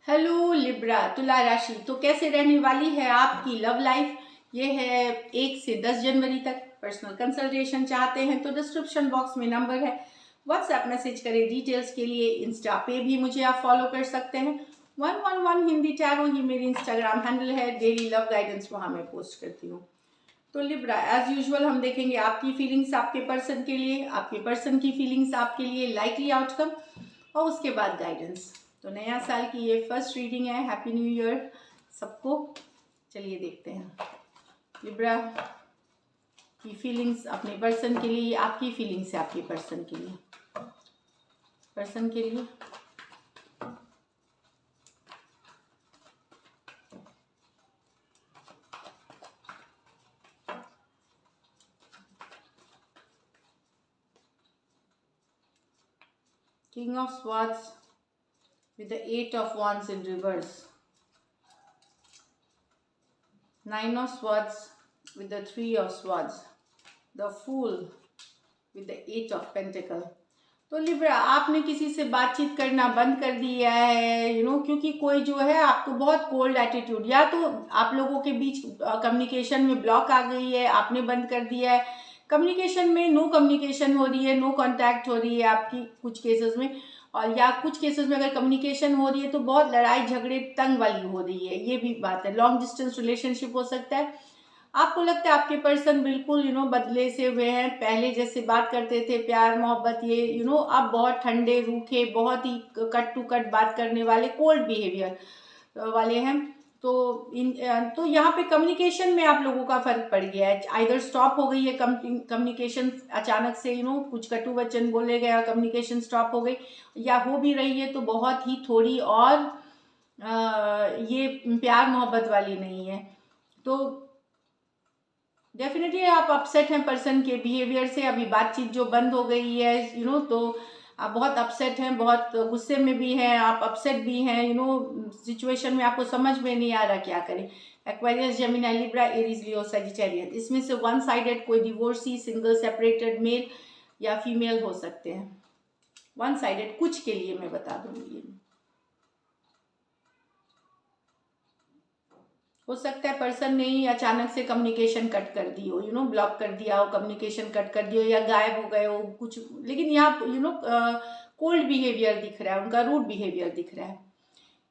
Hello Libra तुला राशि, तो कैसे रहने वाली है आपकी लव लाइफ। ये है 1 से 10 जनवरी तक। पर्सनल कंसल्टेशन चाहते हैं तो डिस्क्रिप्शन बॉक्स में नंबर है, व्हाट्सएप मैसेज करें डिटेल्स के लिए। इंस्टा पे भी मुझे आप फॉलो कर सकते हैं। 111 हिंदी टैरो ही मेरी इंस्टाग्राम हैंडल है। डेली लव गाइडेंस वहाँ मैं पोस्ट करती हूँ। तो लिब्रा एज यूजुअल हम देखेंगे आपकी फीलिंग्स आपके पर्सन के लिए, आपके पर्सन की फीलिंग्स आपके लिए, लाइकली आउटकम और उसके बाद गाइडेंस। तो नया साल की ये फर्स्ट रीडिंग है। हैप्पी न्यू ईयर सबको। चलिए देखते हैं लिब्रा की फीलिंग्स अपने पर्सन के लिए, आपकी फीलिंग्स है आपके पर्सन के लिए। पर्सन के लिए King of Swords with the 8 of Wands in reverse, 9 of Swords with the 3 of Swords, the Fool with the 8 of Pentacle। तो लिब्रा आपने किसी से बातचीत करना बंद कर दिया है, क्योंकि कोई जो है आपको बहुत कोल्ड एटीट्यूड, या तो आप लोगों के बीच कम्युनिकेशन में ब्लॉक आ गई है, आपने बंद कर दिया है। कम्युनिकेशन में नो कम्युनिकेशन हो रही है, नो कांटेक्ट हो रही है आपकी कुछ केसेस में, और या कुछ केसेस में अगर कम्युनिकेशन हो रही है तो बहुत लड़ाई झगड़े तंग वाली हो रही है। ये भी बात है। लॉन्ग डिस्टेंस रिलेशनशिप हो सकता है। आपको लगता है आपके पर्सन बिल्कुल बदले से हुए हैं। पहले जैसे बात करते थे प्यार मोहब्बत, ये अब बहुत ठंडे रूखे, बहुत ही कट टू कट बात करने वाले, कोल्ड बिहेवियर वाले हैं। तो यहाँ पे कम्युनिकेशन में आप लोगों का फर्क पड़ गया है। आइदर स्टॉप हो गई है कम्युनिकेशन, अचानक से कुछ कटु वचन बोले गया, कम्युनिकेशन स्टॉप हो गई, या हो भी रही है तो बहुत ही थोड़ी, और ये प्यार मोहब्बत वाली नहीं है। तो डेफिनेटली आप अपसेट हैं पर्सन के बिहेवियर से। अभी बातचीत जो बंद हो गई है, तो आप बहुत अपसेट हैं, बहुत गुस्से में भी हैं, आप अपसेट भी हैं। सिचुएशन में आपको समझ में नहीं आ रहा क्या करें। एक्वेरियस, जेमिनी, लिब्रा, एरीज, लियो, सजिटेरियस, इसमें से वन साइडेड कोई डिवोर्सी, सिंगल, सेपरेटेड मेल या फीमेल हो सकते हैं। वन साइडेड कुछ के लिए मैं बता दूंगी। हो सकता है पर्सन ने ही अचानक से कम्युनिकेशन कट कर दी हो, ब्लॉक कर दिया हो, कम्युनिकेशन कट कर दिया हो, या गायब हो गए हो कुछ। लेकिन यहाँ कोल्ड बिहेवियर दिख रहा है, उनका रूड बिहेवियर दिख रहा है।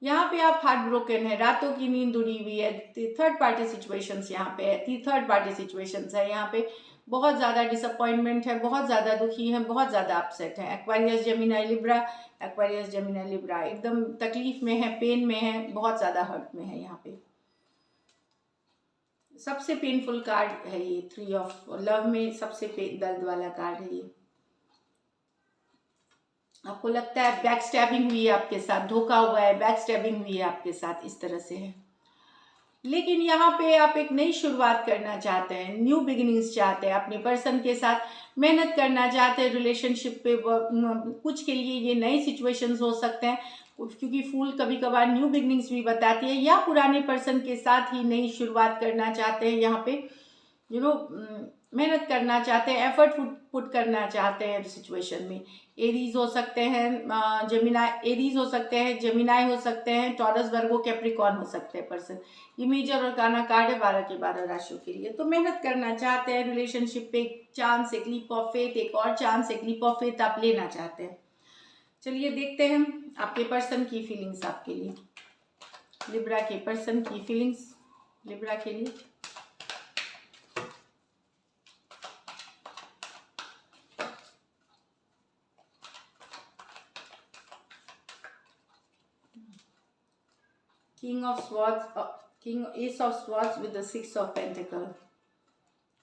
यहाँ पे आप हार्ट ब्रोकन है, रातों की नींद उड़ी हुई है। थर्ड पार्टी सिचुएशंस यहाँ पे है, थर्ड पार्टी सिचुएशंस है। यहाँ पे बहुत ज़्यादा डिसअपॉइंटमेंट है, बहुत ज़्यादा दुखी है, बहुत ज़्यादा अपसेट है। Aquarius, Gemini, Libra, Aquarius, Gemini, Libra एकदम तकलीफ में है, पेन में है, बहुत ज़्यादा हर्ट में है। यहाँ पे सबसे पेनफुल कार्ड है ये, 3 ऑफ लव में सबसे दर्द वाला कार्ड है ये। आपको लगता है बैक स्टैबिंग हुई है आपके साथ, धोखा हुआ है, बैक स्टैबिंग हुई है आपके साथ, इस तरह से है। लेकिन यहाँ पे आप एक नई शुरुआत करना चाहते हैं, न्यू बिगिनिंग्स चाहते हैं, अपने पर्सन के साथ मेहनत करना चाहते हैं रिलेशनशिप पे। कुछ के लिए ये नए सिचुएशंस हो सकते हैं, क्योंकि फूल कभी कभार न्यू बिगनिंग्स भी बताती है, या पुराने पर्सन के साथ ही नई शुरुआत करना चाहते हैं। यहाँ पे मेहनत करना चाहते हैं, एफर्ट पुट करना चाहते हैं सिचुएशन में। एरीज हो सकते हैं, एरीज हो सकते हैं, जेमिनाई हो सकते हैं, टॉरस, वर्गो, कैप्रिकॉर्न हो सकते हैं पर्सन। ये मेजर और काना कार्ड है 12 के 12 राशियों के लिए। तो मेहनत करना चाहते हैं रिलेशनशिप पे, एक चांस, एक लीप ऑफ फेथ, एक और चांस, एक लीप ऑफ फेथ आप लेना चाहते हैं। चलिए देखते हैं आपके पर्सन की फीलिंग्स आपके लिए, लिब्रा के पर्सन की फीलिंग्स लिब्रा के लिए। King of Swords, Ace of Swords with the 6 of Pentacles,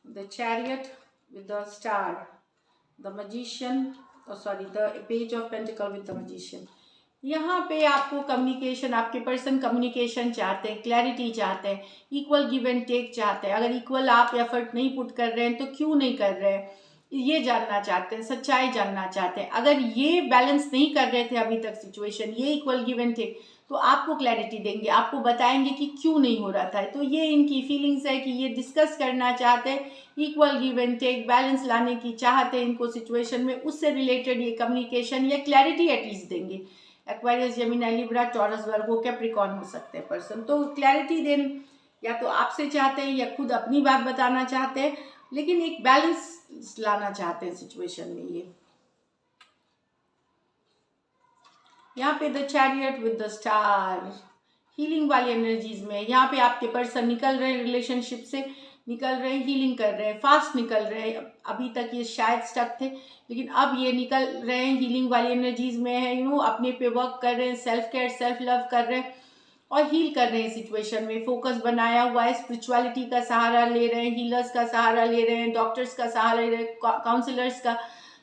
the Chariot with the Star, the Magician, the Page of Pentacles with the Magician। यहाँ पे आपको कम्युनिकेशन, आपके पर्सन कम्युनिकेशन चाहते हैं, क्लैरिटी चाहते हैं, इक्वल गिव एंड टेक चाहते हैं। अगर इक्वल आप एफर्ट नहीं पुट कर रहे हैं तो क्यों नहीं कर रहे हैं, ये जानना चाहते हैं, सच्चाई जानना चाहते हैं। अगर ये बैलेंस नहीं कर रहे थे अभी तक सिचुएशन, ये इक्वल गिव एंड टेक, तो आपको क्लैरिटी देंगे, आपको बताएंगे कि क्यों नहीं हो रहा था। तो ये इनकी फीलिंग्स है कि ये डिस्कस करना चाहते हैं, equal give and take, balance लाने की चाहते हैं इनको सिचुएशन में। उससे रिलेटेड ये कम्युनिकेशन या क्लैरिटी एटलीस्ट देंगे। Aquarius, Gemini, Libra, taurus, Virgo, Capricorn हो सकते हैं पर्सन। तो क्लैरिटी देन या तो आपसे चाहते हैं या खुद अपनी बात बताना चाहते हैं, लेकिन एक बैलेंस लाना चाहते हैं सिचुएशन में। ये यहाँ पे the chariot with the star, healing वाली एनर्जीज में यहाँ पे आपके पर्सन निकल रहे हैं, रिलेशनशिप से निकल रहे हैं, हीलिंग कर रहे हैं, फास्ट निकल रहे हैं। अभी तक ये शायद स्टक थे, लेकिन अब ये निकल रहे हैं, हीलिंग वाली एनर्जीज में है। अपने पे वर्क कर रहे हैं, सेल्फ केयर, सेल्फ लव कर रहे हैं और हील कर रहे हैं सिचुएशन में। फोकस बनाया हुआ है, स्पिरिचुअलिटी का सहारा ले रहे हैं, हीलर्स का सहारा ले रहे हैं, डॉक्टर्स का सहारा ले रहे हैं, काउंसलर्स का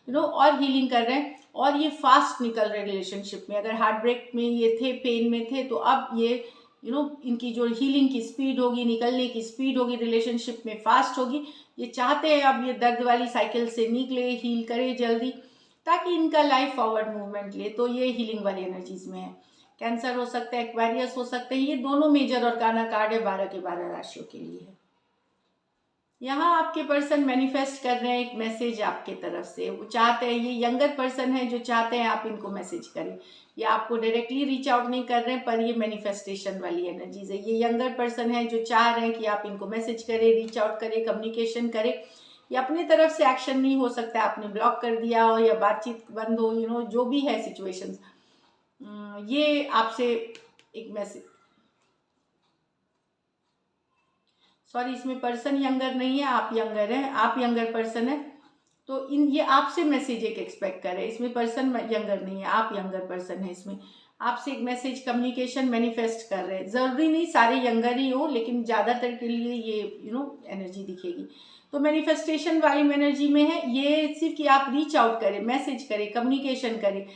और हीलिंग कर रहे हैं। और ये फास्ट निकल रहे रिलेशनशिप में। अगर हार्ट ब्रेक में ये थे, पेन में थे, तो अब ये इनकी जो हीलिंग की स्पीड होगी, निकलने की स्पीड होगी, रिलेशनशिप में फास्ट होगी। ये चाहते हैं अब ये दर्द वाली साइकिल से निकले, हील करे जल्दी, ताकि इनका लाइफ फॉरवर्ड मूवमेंट ले। तो ये हीलिंग वाली एनर्जीज में है। कैंसर हो सकता है, एक्वेरियस हो सकते हैं। ये दोनों मेजर और काना कार्ड है 12 के 12 राशियों के लिए है। यहाँ आपके पर्सन मैनिफेस्ट कर रहे हैं एक मैसेज आपके तरफ से। वो चाहते हैं, ये यंगर पर्सन है जो चाहते हैं आप इनको मैसेज करें। ये आपको डायरेक्टली रीच आउट नहीं कर रहे हैं, पर ये मैनिफेस्टेशन वाली एनर्जीज है। ये यंगर पर्सन है जो चाह रहे हैं कि आप इनको मैसेज करें, रीच आउट करें, कम्युनिकेशन करें। या अपनी तरफ से एक्शन नहीं हो सकता, आपने ब्लॉक कर दिया हो या बातचीत बंद हो, जो भी है सिचुएशंस, ये आपसे एक मैसेज, सॉरी इसमें पर्सन यंगर नहीं है, आप यंगर हैं, आप यंगर पर्सन है। तो ये आपसे मैसेज एक एक्सपेक्ट कर रहे हैं। इसमें पर्सन यंगर नहीं है, आप यंगर पर्सन है। इसमें आपसे एक मैसेज, कम्युनिकेशन मैनिफेस्ट कर रहे हैं। ज़रूरी नहीं सारे यंगर ही हो, लेकिन ज़्यादातर के लिए ये एनर्जी दिखेगी। तो मैनिफेस्टेशन वाली एनर्जी में है ये, सिर्फ कि आप रीच आउट करें, मैसेज करें, कम्युनिकेशन करें।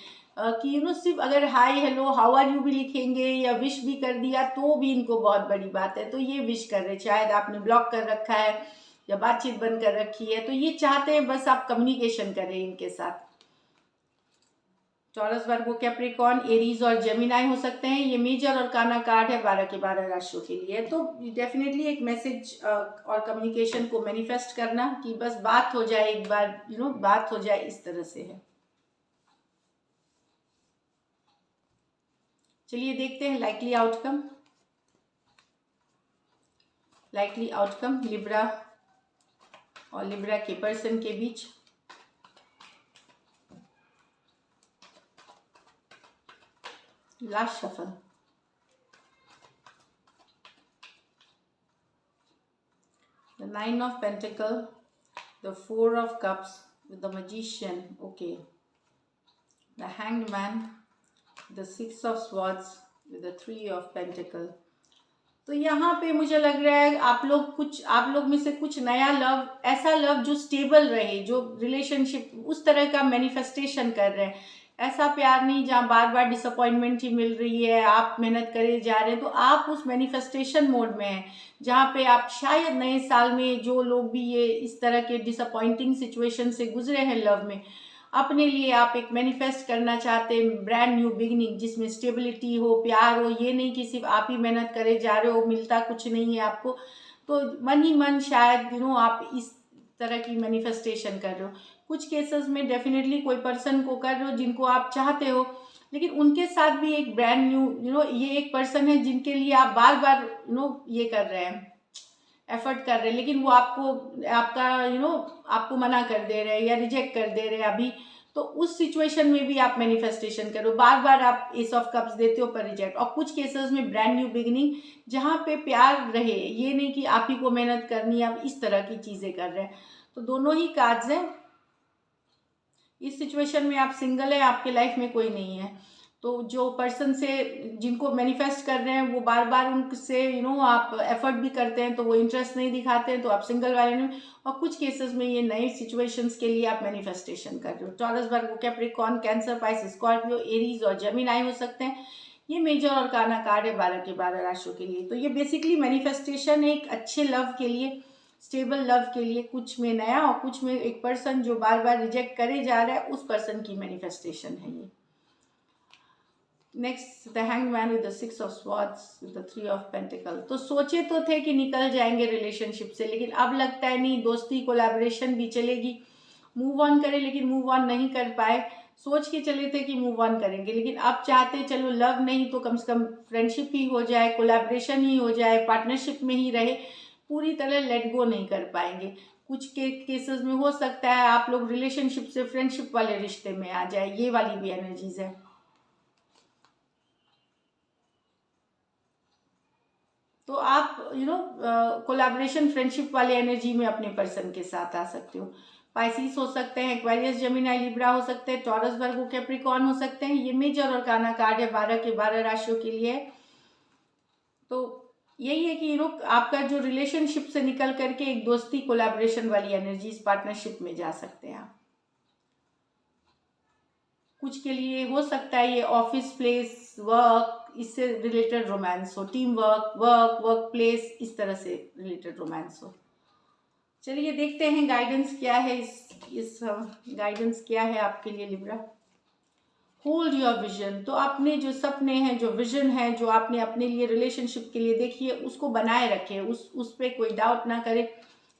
कि सिर्फ अगर hi hello how are you भी लिखेंगे या विश भी कर दिया तो भी इनको बहुत बड़ी बात है। तो ये विश कर रहे, शायद आपने ब्लॉक कर रखा है या बातचीत बंद कर रखी है, तो ये चाहते हैं बस आप कम्युनिकेशन करें इनके साथ। टॉरस, वर्गो, कैप्रिकॉर्न, एरीज और जेमिनाई हो सकते हैं। ये मेजर और काना कार्ड है 12 के 12 राशियों के लिए। तो डेफिनेटली एक मैसेज और कम्युनिकेशन को मैनिफेस्ट करना कि बस बात हो जाए एक बार, बात हो जाए, इस तरह से है। चलिए देखते हैं likely outcome. Likely outcome Libra और लिब्रा के पर्सन के बीच। Last shuffle, the 9 of pentacle, the 4 of cups with the magician, okay, the hanged man, the 6 of swords with the 3 of pentacle. तो यहाँ पे मुझे लग रहा है आप लोग में से कुछ नया लव, ऐसा लव जो स्टेबल रहे, जो रिलेशनशिप उस तरह का मैनिफेस्टेशन कर रहे हैं। ऐसा प्यार नहीं जहाँ बार बार डिसअपॉइंटमेंट ही मिल रही है, आप मेहनत करे जा रहे हैं। तो आप उस मैनिफेस्टेशन मोड में हैं जहाँ पे आप शायद नए साल में, जो लोग भी ये इस तरह के डिसअपॉइंटिंग सिचुएशन से गुजरे हैं लव में, अपने लिए आप एक मैनिफेस्ट करना चाहते हैं ब्रांड न्यू बिगिनिंग, जिसमें स्टेबिलिटी हो, प्यार हो। ये नहीं कि सिर्फ आप ही मेहनत करे जा रहे हो, मिलता कुछ नहीं है आपको। तो मन ही मन शायद आप इस तरह की मैनिफेस्टेशन कर रहे हो। कुछ केसेस में डेफिनेटली कोई पर्सन को कर रहे हो जिनको आप चाहते हो, लेकिन उनके साथ भी एक ब्रांड न्यू ये एक पर्सन है जिनके लिए आप बार बार ये कर रहे हैं, एफर्ट कर रहे हैं, लेकिन वो आपको मना कर दे रहे हैं या रिजेक्ट कर दे रहे हैं अभी। तो उस सिचुएशन में भी आप मैनिफेस्टेशन करो, बार बार आप एस ऑफ कप्स देते हो पर रिजेक्ट। और कुछ केसेस में ब्रांड न्यू बिगिनिंग, जहाँ पे प्यार रहे, ये नहीं कि आप ही को मेहनत करनी है, आप इस तरह की चीज़ें कर रहे हैं। तो दोनों ही कार्ड्स हैं। इस सिचुएशन में आप सिंगल है, आपके लाइफ में कोई नहीं है। तो जो पर्सन से जिनको मैनिफेस्ट कर रहे हैं वो बार बार उनसे आप एफर्ट भी करते हैं तो वो इंटरेस्ट नहीं दिखाते हैं, तो आप सिंगल वाले में। और कुछ केसेस में ये नए सिचुएशंस के लिए आप मैनिफेस्टेशन कर रहे हो। Taurus, Virgo, Capricorn, Cancer, Pisces, Scorpio, Aries और जेमिनाई हो सकते हैं। ये मेजर और काना कार्ड है 12 के 12 राशियों के लिए। तो ये बेसिकली मैनिफेस्टेशन एक अच्छे लव के लिए, स्टेबल लव के लिए, कुछ में नया और कुछ में एक पर्सन जो बार बार रिजेक्ट करे जा रहा है, उस पर्सन की मैनिफेस्टेशन है ये। Next the hanged man with the 6 of swords with the 3 of pentacle. तो सोचे तो थे कि निकल जाएंगे रिलेशनशिप से, लेकिन अब लगता है नहीं, दोस्ती कोलैबोरेशन भी चलेगी, मूव ऑन करें, लेकिन मूव ऑन नहीं कर पाए। सोच के चले थे कि मूव ऑन करेंगे, लेकिन अब चाहते चलो लव नहीं तो कम से कम फ्रेंडशिप ही हो जाए, कोलैबोरेशन ही हो जाए, पार्टनरशिप में ही रहे, पूरी तरह लेट गो नहीं कर पाएंगे। कुछ के केसेस में हो सकता है आप लोग रिलेशनशिप से फ्रेंडशिप वाले रिश्ते में आ जाए, ये वाली भी एनर्जीज है। तो आप कोलैबोरेशन फ्रेंडशिप वाले एनर्जी में अपने पर्सन के साथ आ सकते हो। पाइसिस हो सकते हैं, एक्वेरियस, जेमिनी, लिब्रा हो सकते हैं, टॉरस, वर्गो, कैप्रिकॉर्न हो सकते हैं। ये मेजर और काना कार्ड है 12 के 12 राशियों के लिए। तो यही है कि आपका जो रिलेशनशिप से निकल करके एक दोस्ती कोलैबोरेशन वाली एनर्जीज पार्टनरशिप में जा सकते हैं आप। कुछ के लिए हो सकता है ये ऑफिस, प्लेस, वर्क, इससे रिलेटेड रोमांस हो, टीम वर्क, वर्क प्लेस, इस तरह से रिलेटेड रोमांस हो। चलिए देखते हैं गाइडेंस क्या है, इस गाइडेंस क्या है आपके लिए लिब्रा। Hold your vision. तो अपने जो सपने हैं, जो विजन है, जो आपने अपने लिए रिलेशनशिप के लिए देखी है, उसको बनाए रखें, उस पर कोई डाउट ना करें,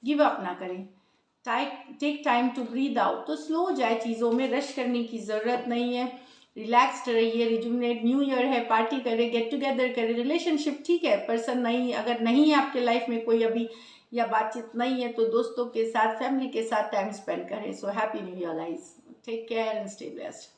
गिव अप ना करें। Take time to breathe out. तो स्लो हो जाए चीज़ों में, रश करने की ज़रूरत नहीं है, रिलैक्स्ड रहिए, रिजुमिनेट। न्यू ईयर है, पार्टी करें, गेट टुगेदर करें। रिलेशनशिप ठीक है, पर्सन नहीं, अगर नहीं है आपके लाइफ में कोई अभी या बातचीत नहीं है, तो दोस्तों के साथ, फैमिली के साथ टाइम स्पेंड करें। So happy new year guys, take care and stay blessed.